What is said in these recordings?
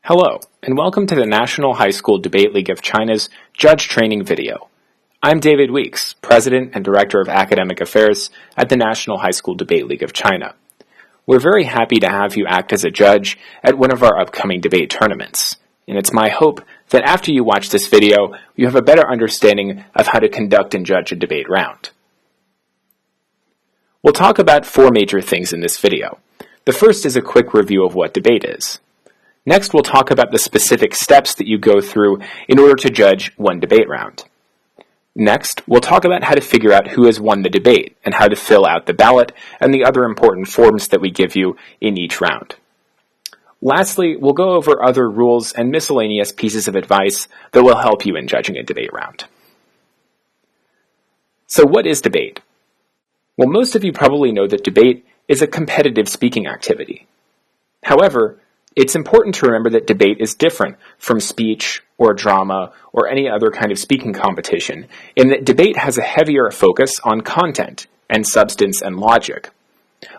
Hello, and welcome to the National High School Debate League of China's Judge Training video. I'm David Weeks, President and Director of Academic Affairs at the National High School Debate League of China. We're very happy to have you act as a judge at one of our upcoming debate tournaments, and it's my hope that after you watch this video, you have a better understanding of how to conduct and judge a debate round. We'll talk about four major things in this video. The first is a quick review of what debate is. Next, we'll talk about the specific steps that you go through in order to judge one debate round. Next, we'll talk about how to figure out who has won the debate and how to fill out the ballot and the other important forms that we give you in each round. Lastly, we'll go over other rules and miscellaneous pieces of advice that will help you in judging a debate round. So what is debate? Well, most of you probably know that debate is a competitive speaking activity. However, it's important to remember that debate is different from speech or drama or any other kind of speaking competition, in that debate has a heavier focus on content and substance and logic.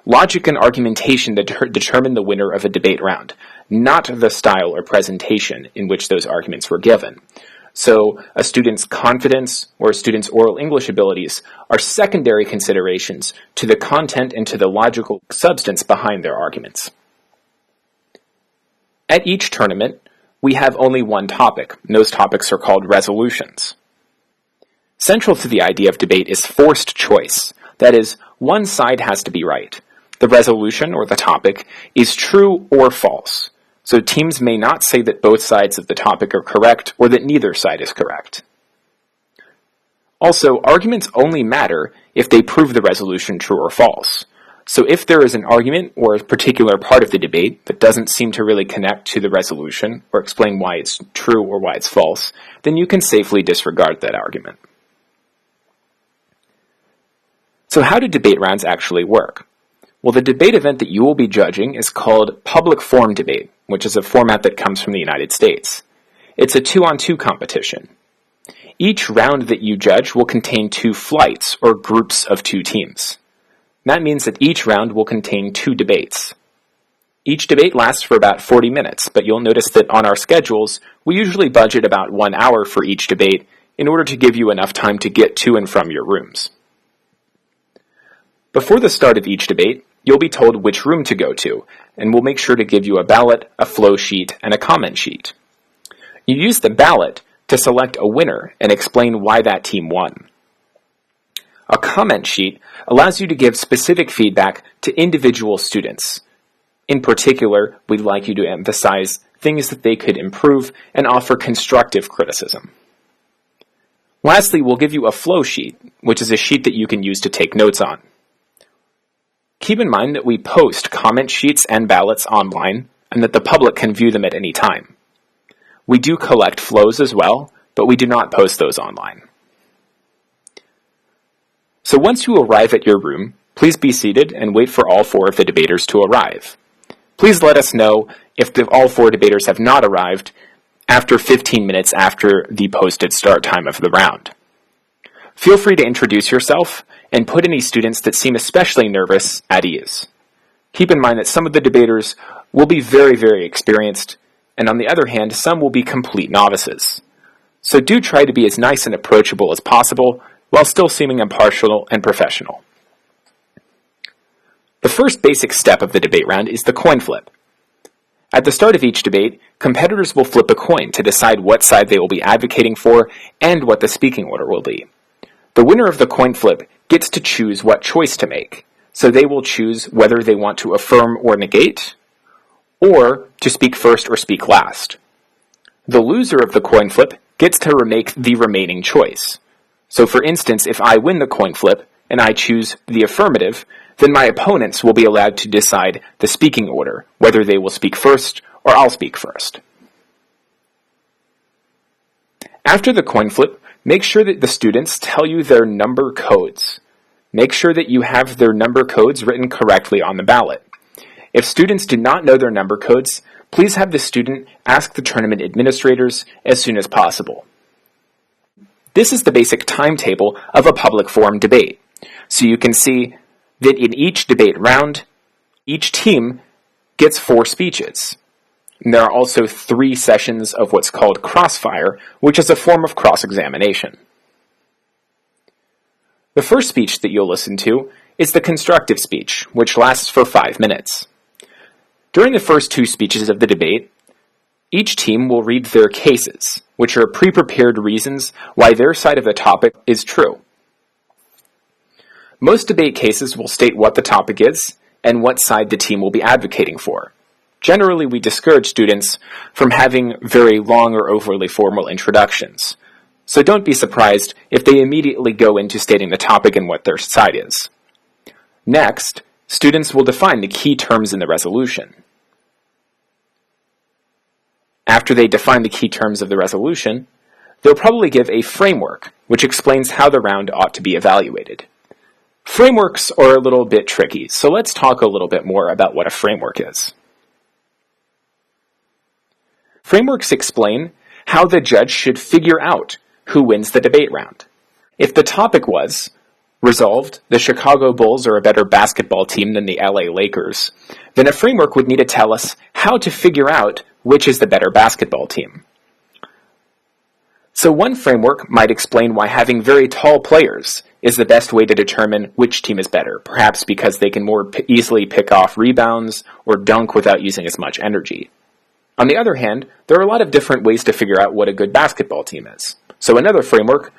Logic and argumentation that determine the winner of a debate round, not the style or presentation in which those arguments were given. So a student's confidence or a student's oral English abilities are secondary considerations to the content and to the logical substance behind their arguments. At each tournament, we have only one topic. Those topics are called resolutions. Central to the idea of debate is forced choice. That is, one side has to be right. The resolution, or the topic, is true or false. So teams may not say that both sides of the topic are correct or that neither side is correct. Also, arguments only matter if they prove the resolution true or false. So if there is an argument or a particular part of the debate that doesn't seem to really connect to the resolution or explain why it's true or why it's false, then you can safely disregard that argument. So how do debate rounds actually work? Well, the debate event that you will be judging is called public forum debate, which is a format that comes from the United States. It's a 2-on-2 competition. Each round that you judge will contain 2 flights, or groups of 2 teams. That means that each round will contain 2 debates. Each debate lasts for about 40 minutes, but you'll notice that on our schedules, we usually budget about 1 hour for each debate in order to give you enough time to get to and from your rooms. Before the start of each debate, you'll be told which room to go to, and we'll make sure to give you a ballot, a flow sheet, and a comment sheet. You use the ballot to select a winner and explain why that team won. A comment sheet allows you to give specific feedback to individual students. In particular, we'd like you to emphasize things that they could improve and offer constructive criticism. Lastly, we'll give you a flow sheet, which is a sheet that you can use to take notes on. Keep in mind that we post comment sheets and ballots online, and that the public can view them at any time. We do collect flows as well, but we do not post those online. So once you arrive at your room, please be seated and wait for all 4 of the debaters to arrive. Please let us know if all 4 debaters have not arrived after 15 minutes after the posted start time of the round. Feel free to introduce yourself and put any students that seem especially nervous at ease. Keep in mind that some of the debaters will be very, very experienced, and on the other hand, some will be complete novices. So do try to be as nice and approachable as possible, while still seeming impartial and professional. The first basic step of the debate round is the coin flip. At the start of each debate, competitors will flip a coin to decide what side they will be advocating for and what the speaking order will be. The winner of the coin flip gets to choose what choice to make, so they will choose whether they want to affirm or negate, or to speak first or speak last. The loser of the coin flip gets to make the remaining choice. So for instance, if I win the coin flip and I choose the affirmative, then my opponents will be allowed to decide the speaking order, whether they will speak first or I'll speak first. After the coin flip, make sure that the students tell you their number codes. Make sure that you have their number codes written correctly on the ballot. If students do not know their number codes, please have the student ask the tournament administrators as soon as possible. This is the basic timetable of a public forum debate. So you can see that in each debate round, each team gets 4 speeches. And there are also 3 sessions of what's called crossfire, which is a form of cross-examination. The first speech that you'll listen to is the constructive speech, which lasts for 5 minutes. During the first 2 speeches of the debate, each team will read their cases, which are pre-prepared reasons why their side of the topic is true. Most debate cases will state what the topic is and what side the team will be advocating for. Generally, we discourage students from having very long or overly formal introductions, so don't be surprised if they immediately go into stating the topic and what their side is. Next, students will define the key terms in the resolution. After they define the key terms of the resolution, they'll probably give a framework, which explains how the round ought to be evaluated. Frameworks are a little bit tricky, so let's talk a little bit more about what a framework is. Frameworks explain how the judge should figure out who wins the debate round. If the topic was, resolved, the Chicago Bulls are a better basketball team than the LA Lakers, then a framework would need to tell us how to figure out which is the better basketball team. So one framework might explain why having very tall players is the best way to determine which team is better, perhaps because they can more easily pick off rebounds or dunk without using as much energy. On the other hand, there are a lot of different ways to figure out what a good basketball team is. So another framework,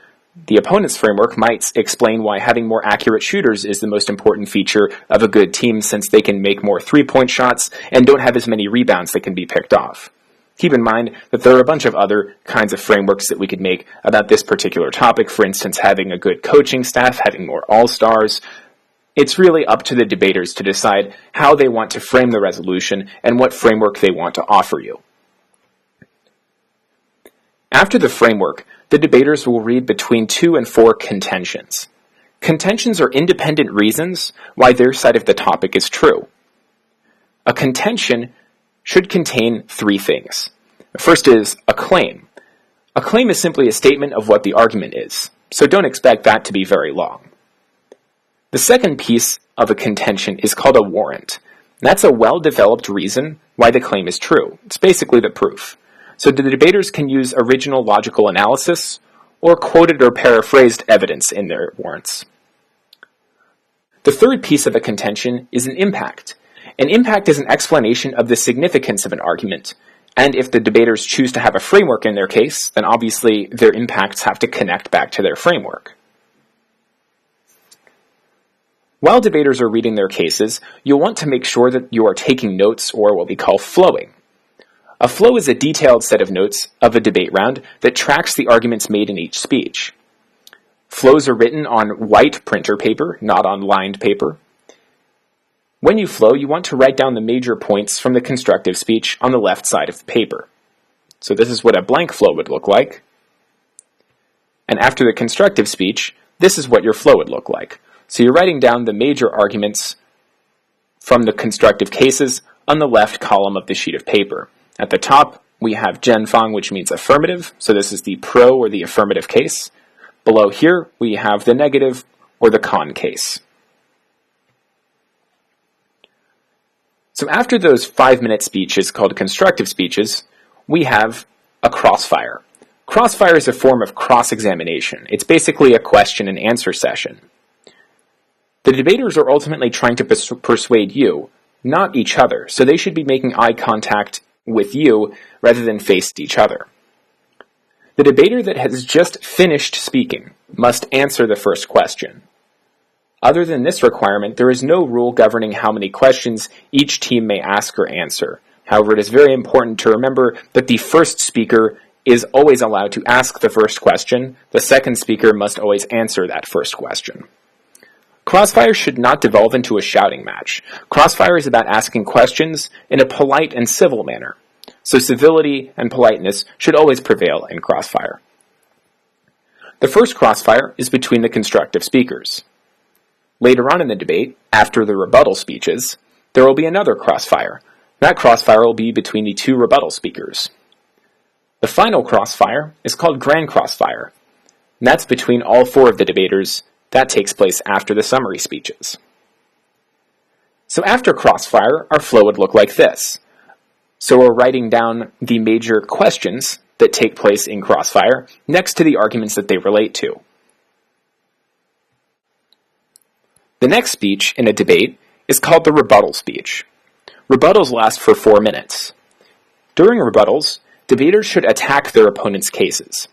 the opponent's framework, might explain why having more accurate shooters is the most important feature of a good team, since they can make more three-point shots and don't have as many rebounds that can be picked off. Keep in mind that there are a bunch of other kinds of frameworks that we could make about this particular topic, for instance, having a good coaching staff, having more all-stars. It's really up to the debaters to decide how they want to frame the resolution and what framework they want to offer you. After the framework, the debaters will read between 2 and 4 contentions. Contentions are independent reasons why their side of the topic is true. A contention should contain 3 things. The first is a claim. A claim is simply a statement of what the argument is, so don't expect that to be very long. The second piece of a contention is called a warrant. That's a well-developed reason why the claim is true. It's basically the proof. So the debaters can use original logical analysis or quoted or paraphrased evidence in their warrants. The third piece of a contention is an impact. An impact is an explanation of the significance of an argument, and if the debaters choose to have a framework in their case, then obviously their impacts have to connect back to their framework. While debaters are reading their cases, you'll want to make sure that you are taking notes, or what we call flowing. A flow is a detailed set of notes of a debate round that tracks the arguments made in each speech. Flows are written on white printer paper, not on lined paper. When you flow, you want to write down the major points from the constructive speech on the left side of the paper. So this is what a blank flow would look like. And after the constructive speech, this is what your flow would look like. So you're writing down the major arguments from the constructive cases on the left column of the sheet of paper. At the top, we have Gen Fong, which means affirmative, so this is the pro or the affirmative case. Below here, we have the negative or the con case. So after those 5-minute speeches called constructive speeches, we have a crossfire. Crossfire is a form of cross-examination. It's basically a question and answer session. The debaters are ultimately trying to persuade you, not each other, so they should be making eye contact with you rather than face each other. The debater that has just finished speaking must answer the first question. Other than this requirement, there is no rule governing how many questions each team may ask or answer. However, it is very important to remember that the first speaker is always allowed to ask the first question. The second speaker must always answer that first question. Crossfire should not devolve into a shouting match. Crossfire is about asking questions in a polite and civil manner. So civility and politeness should always prevail in crossfire. The first crossfire is between the constructive speakers. Later on in the debate, after the rebuttal speeches, there will be another crossfire. That crossfire will be between the 2 rebuttal speakers. The final crossfire is called grand crossfire. And that's between all 4 of the debaters. That takes place after the summary speeches. So after crossfire, our flow would look like this. So we're writing down the major questions that take place in Crossfire next to the arguments that they relate to. The next speech in a debate is called the rebuttal speech. Rebuttals last for 4 minutes. During rebuttals, debaters should attack their opponent's cases.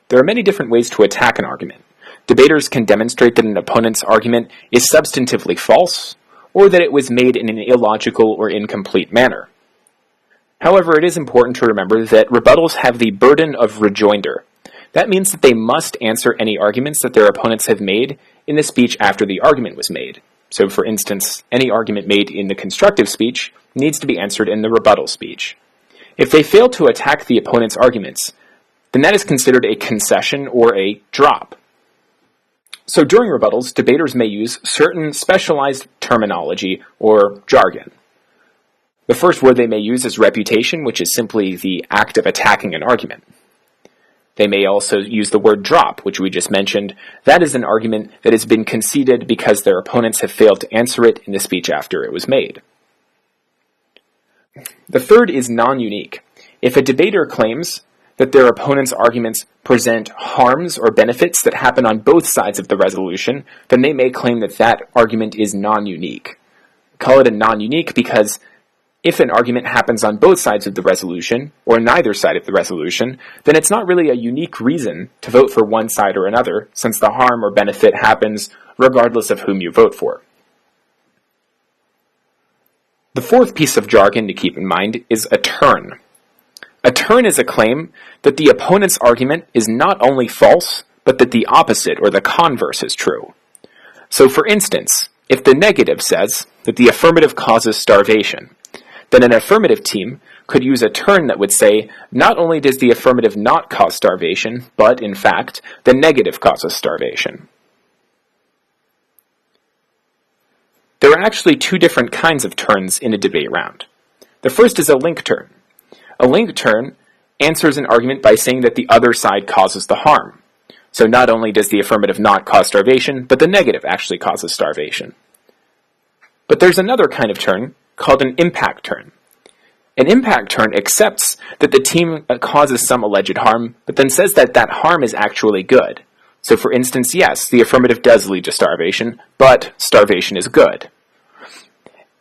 There are many different ways to attack an argument. Debaters can demonstrate that an opponent's argument is substantively false, or that it was made in an illogical or incomplete manner. However, it is important to remember that rebuttals have the burden of rejoinder. That means that they must answer any arguments that their opponents have made in the speech after the argument was made. So, for instance, any argument made in the constructive speech needs to be answered in the rebuttal speech. If they fail to attack the opponent's arguments, then that is considered a concession or a drop. So during rebuttals, debaters may use certain specialized terminology or jargon. The first word they may use is refutation, which is simply the act of attacking an argument. They may also use the word drop, which we just mentioned. That is an argument that has been conceded because their opponents have failed to answer it in the speech after it was made. The third is non-unique. If a debater claims that their opponent's arguments present harms or benefits that happen on both sides of the resolution, then they may claim that that argument is non-unique. Call it a non-unique because if an argument happens on both sides of the resolution, or neither side of the resolution, then it's not really a unique reason to vote for one side or another, since the harm or benefit happens regardless of whom you vote for. The fourth piece of jargon to keep in mind is a turn. A turn is a claim that the opponent's argument is not only false, but that the opposite or the converse is true. So for instance, if the negative says that the affirmative causes starvation, then an affirmative team could use a turn that would say, not only does the affirmative not cause starvation, but, in fact, the negative causes starvation. There are actually two different kinds of turns in a debate round. The first is a link turn. A link turn answers an argument by saying that the other side causes the harm. So not only does the affirmative not cause starvation, but the negative actually causes starvation. But there's another kind of turn called an impact turn. An impact turn accepts that the team causes some alleged harm, but then says that that harm is actually good. So for instance, yes, the affirmative does lead to starvation, but starvation is good.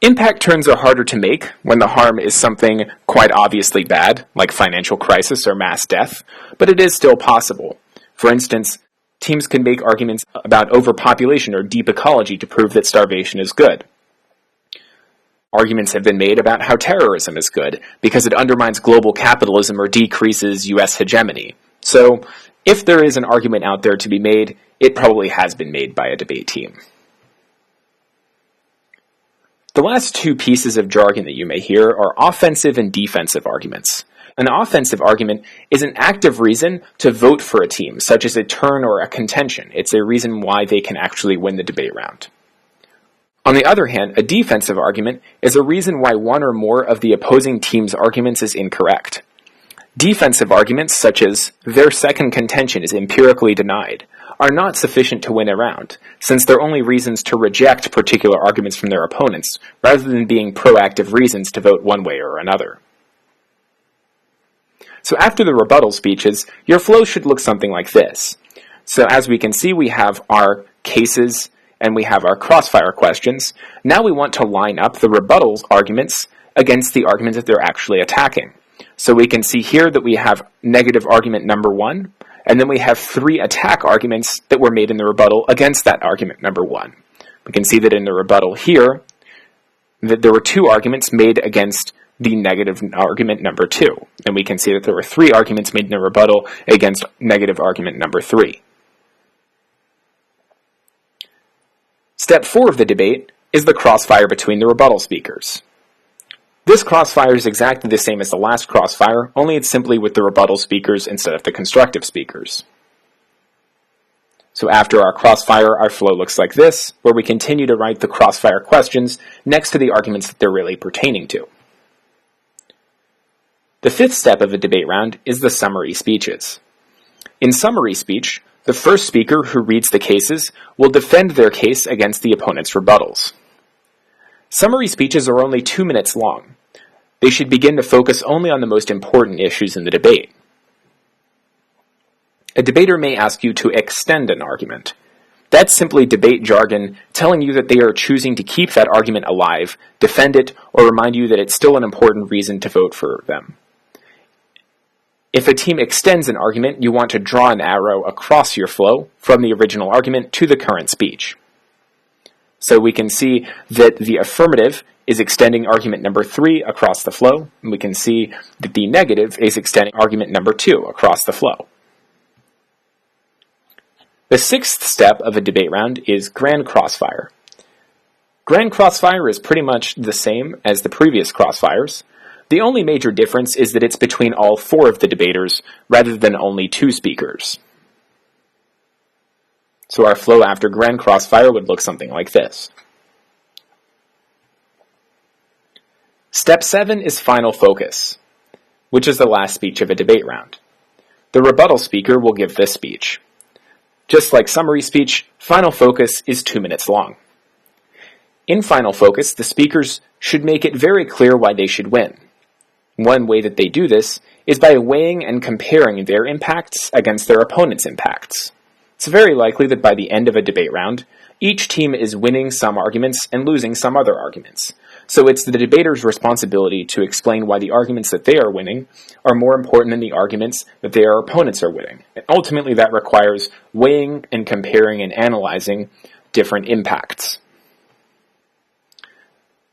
Impact turns are harder to make when the harm is something quite obviously bad, like financial crisis or mass death, but it is still possible. For instance, teams can make arguments about overpopulation or deep ecology to prove that starvation is good. Arguments have been made about how terrorism is good, because it undermines global capitalism or decreases U.S. hegemony. So, if there is an argument out there to be made, it probably has been made by a debate team. The last two pieces of jargon that you may hear are offensive and defensive arguments. An offensive argument is an active reason to vote for a team, such as a turn or a contention. It's a reason why they can actually win the debate round. On the other hand, a defensive argument is a reason why one or more of the opposing team's arguments is incorrect. Defensive arguments, such as their second contention is empirically denied, are not sufficient to win a round, since they're only reasons to reject particular arguments from their opponents, rather than being proactive reasons to vote one way or another. So after the rebuttal speeches, your flow should look something like this. So as we can see, we have our cases, and we have our crossfire questions. Now we want to line up the rebuttal arguments against the arguments that they're actually attacking. So we can see here that we have negative argument number 1, and then we have 3 attack arguments that were made in the rebuttal against that argument number 1. We can see that in the rebuttal here, that there were 2 arguments made against the negative argument number 2. And we can see that there were 3 arguments made in the rebuttal against negative argument number 3. Step 4 of the debate is the crossfire between the rebuttal speakers. This crossfire is exactly the same as the last crossfire, only it's simply with the rebuttal speakers instead of the constructive speakers. So after our crossfire, our flow looks like this, where we continue to write the crossfire questions next to the arguments that they're really pertaining to. The 5th step of a debate round is the summary speeches. In summary speech, the first speaker who reads the cases will defend their case against the opponent's rebuttals. Summary speeches are only 2 minutes long. They should begin to focus only on the most important issues in the debate. A debater may ask you to extend an argument. That's simply debate jargon telling you that they are choosing to keep that argument alive, defend it, or remind you that it's still an important reason to vote for them. If a team extends an argument, you want to draw an arrow across your flow from the original argument to the current speech. So we can see that the affirmative is extending argument number 3 across the flow, and we can see that the negative is extending argument number 2 across the flow. The 6th step of a debate round is grand crossfire. Grand crossfire is pretty much the same as the previous crossfires. The only major difference is that it's between all 4 of the debaters rather than only 2 speakers. So our flow after grand crossfire would look something like this. Step 7 is final focus, which is the last speech of a debate round. The rebuttal speaker will give this speech. Just like summary speech, final focus is 2 minutes long. In final focus, the speakers should make it very clear why they should win. One way that they do this is by weighing and comparing their impacts against their opponent's impacts. It's very likely that by the end of a debate round, each team is winning some arguments and losing some other arguments. So it's the debater's responsibility to explain why the arguments that they are winning are more important than the arguments that their opponents are winning. And ultimately, that requires weighing and comparing and analyzing different impacts.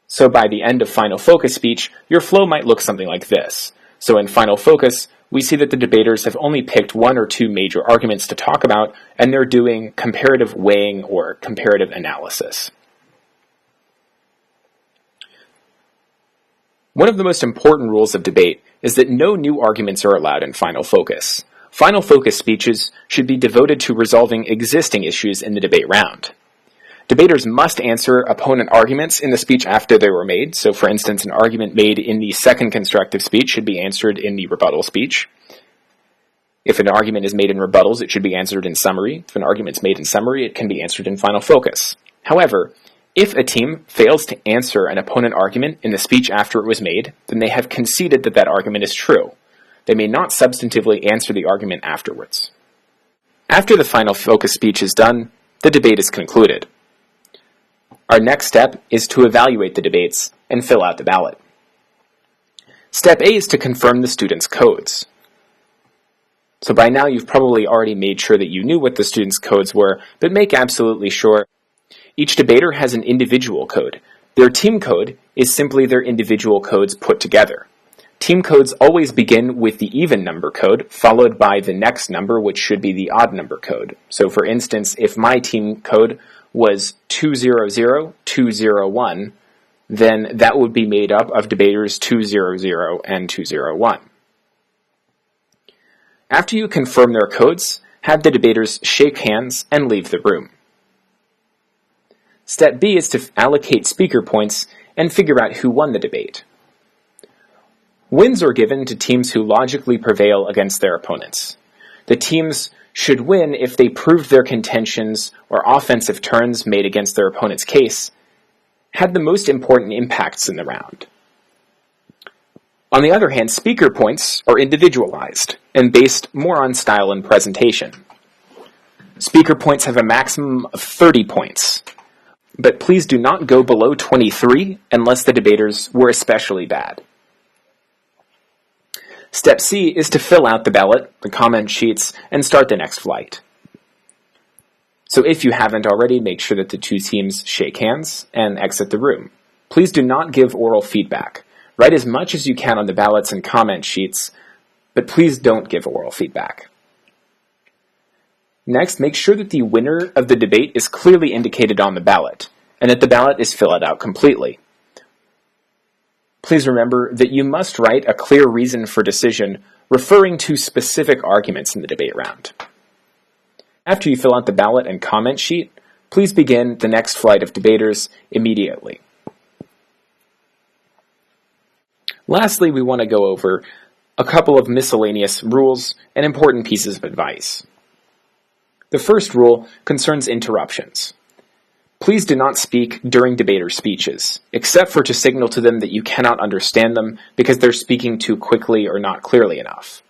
So by the end of final focus speech, your flow might look something like this. So in final focus, we see that the debaters have only picked 1 or 2 major arguments to talk about, and they're doing comparative weighing or comparative analysis. One of the most important rules of debate is that no new arguments are allowed in final focus. Final focus speeches should be devoted to resolving existing issues in the debate round. Debaters must answer opponent arguments in the speech after they were made. So for instance, an argument made in the second constructive speech should be answered in the rebuttal speech. If an argument is made in rebuttals, it should be answered in summary. If an argument is made in summary, it can be answered in final focus. However, if a team fails to answer an opponent argument in the speech after it was made, then they have conceded that that argument is true. They may not substantively answer the argument afterwards. After the final focus speech is done, the debate is concluded. Our next step is to evaluate the debates and fill out the ballot. Step A is to confirm the students' codes. So by now you've probably already made sure that you knew what the students' codes were, but make absolutely sure. Each debater has an individual code. Their team code is simply their individual codes put together. Team codes always begin with the even number code, followed by the next number, which should be the odd number code. So for instance, if my team code was 200-201, then that would be made up of debaters 200 and 201. After you confirm their codes, have the debaters shake hands and leave the room. Step B is to allocate speaker points and figure out who won the debate. Wins are given to teams who logically prevail against their opponents. The teams should win if they proved their contentions or offensive turns made against their opponent's case had the most important impacts in the round. On the other hand, speaker points are individualized and based more on style and presentation. Speaker points have a maximum of 30 points, but please do not go below 23 unless the debaters were especially bad. Step C is to fill out the ballot, the comment sheets, and start the next flight. So if you haven't already, make sure that the 2 teams shake hands and exit the room. Please do not give oral feedback. Write as much as you can on the ballots and comment sheets, but please don't give oral feedback. Next, make sure that the winner of the debate is clearly indicated on the ballot, and that the ballot is filled out completely. Please remember that you must write a clear reason for decision referring to specific arguments in the debate round. After you fill out the ballot and comment sheet, please begin the next flight of debaters immediately. Lastly, we want to go over a couple of miscellaneous rules and important pieces of advice. The first rule concerns interruptions. Please do not speak during debaters' speeches, except for to signal to them that you cannot understand them because they're speaking too quickly or not clearly enough.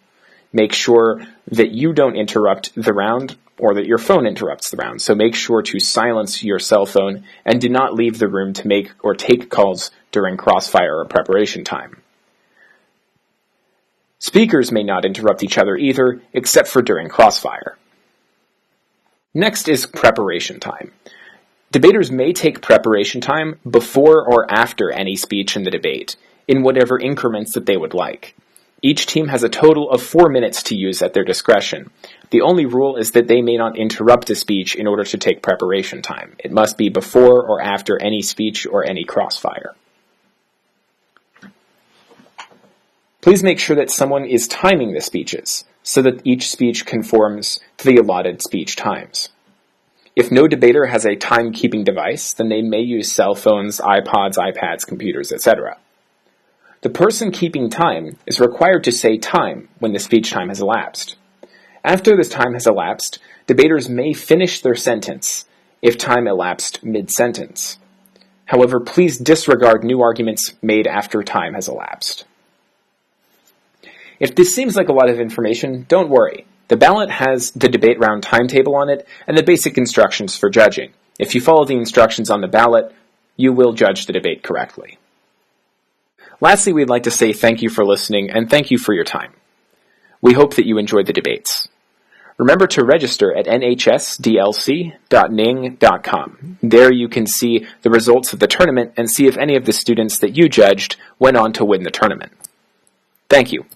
Make sure that you don't interrupt the round or that your phone interrupts the round, so make sure to silence your cell phone and do not leave the room to make or take calls during crossfire or preparation time. Speakers may not interrupt each other either, except for during crossfire. Next is preparation time. Debaters may take preparation time before or after any speech in the debate, in whatever increments that they would like. Each team has a total of 4 minutes to use at their discretion. The only rule is that they may not interrupt a speech in order to take preparation time. It must be before or after any speech or any crossfire. Please make sure that someone is timing the speeches, so that each speech conforms to the allotted speech times. If no debater has a time-keeping device, then they may use cell phones, iPods, iPads, computers, etc. The person keeping time is required to say time when the speech time has elapsed. After this time has elapsed, debaters may finish their sentence if time elapsed mid-sentence. However, please disregard new arguments made after time has elapsed. If this seems like a lot of information, don't worry. The ballot has the debate round timetable on it and the basic instructions for judging. If you follow the instructions on the ballot, you will judge the debate correctly. Lastly, we'd like to say thank you for listening and thank you for your time. We hope that you enjoyed the debates. Remember to register at nhsdlc.ning.com. There you can see the results of the tournament and see if any of the students that you judged went on to win the tournament. Thank you.